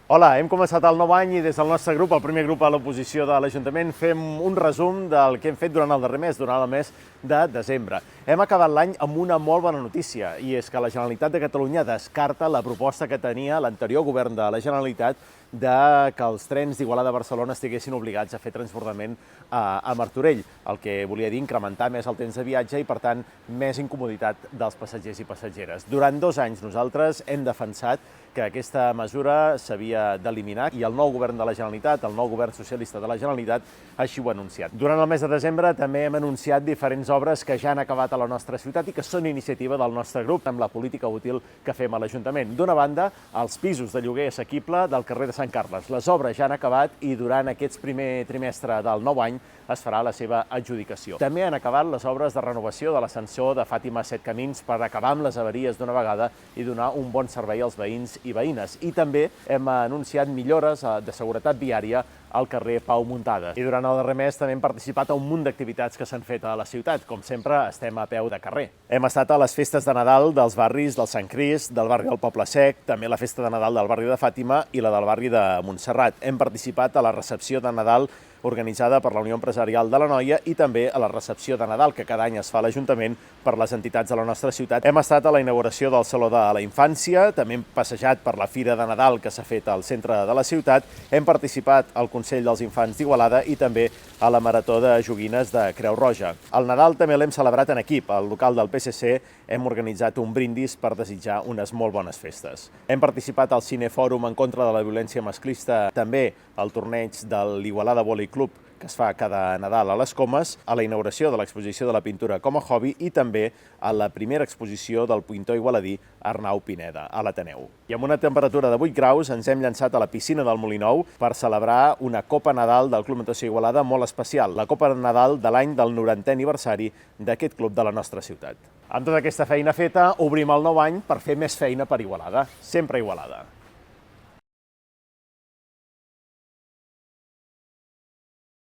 Hola, hem començat el nou any i des del nostre grup, el primer grup a l'oposició de l'Ajuntament, fem un resum del que hem fet durant el darrer mes, durant el mes de desembre. Hem acabat l'any amb una molt bona notícia, i és que la Generalitat de Catalunya descarta la proposta que tenia l'anterior govern de la Generalitat de que els trens d'Igualada a Barcelona estiguessin obligats a fer transbordament a Martorell, el que volia dir incrementar més el temps de viatge i, per tant, més incomoditat dels passatgers i passatgeres. Durant 2 anys nosaltres hem defensat que aquesta mesura s'havia d'eliminar i el nou govern de la Generalitat, el nou govern socialista de la Generalitat, així ho ha anunciat. Durant el mes de desembre també hem anunciat diferents obres que ja han acabat a la nostra ciutat i que són iniciativa del nostre grup amb la política útil que fem a l'Ajuntament. D'una banda, els pisos de lloguer assequible del carrer de Sant Carles. Les obres ja han acabat i durant aquest primer trimestre del nou any es farà la seva adjudicació. També han acabat les obres de renovació de l'ascensor de Fàtima Set Camins per acabar amb les avaries d'una vegada i donar un bon servei als veïns i veïnes. I també hem anunciat millores de seguretat viària al carrer Pau Muntada. I durant el darrer mes també hem participat a un munt d'activitats que s'han fet a la ciutat. Com sempre, estem a peu de carrer. Hem estat a les festes de Nadal dels barris del Sant Crist, del barri del Poble Sec, també la festa de Nadal del barri de Fàtima i la del barri de Montserrat. Hem participat a la recepció de Nadal organitzada per la Unió Empresarial de l'Anoia i també a la recepció de Nadal que cada any es fa a l'Ajuntament per les entitats de la nostra ciutat. Hem estat a la inauguració del Saló de la Infància, també hem passejat per la Fira de Nadal que s'ha fet al centre de la ciutat, hem participat al Consell dels Infants d'Igualada i també a la Marató de Joguines de Creu Roja. El Nadal també l'hem celebrat en equip. Al local del PSC hem organitzat un brindis per desitjar unes molt bones festes. Hem participat al Cinefòrum en contra de la violència masclista, també al torneig de l'Igualada Volley Club, que es fa cada Nadal a les Comes, a la inauguració de l'exposició de la pintura com a hobby i també a la primera exposició del pintor igualadí Arnau Pineda, a l'Ateneu. I amb una temperatura de 8 graus ens hem llançat a la piscina del Molinou per celebrar una Copa Nadal del Club Natació Igualada molt especial, la Copa Nadal de l'any del 90è aniversari d'aquest club de la nostra ciutat. Amb tota aquesta feina feta, obrim el nou any per fer més feina per Igualada. Sempre Igualada.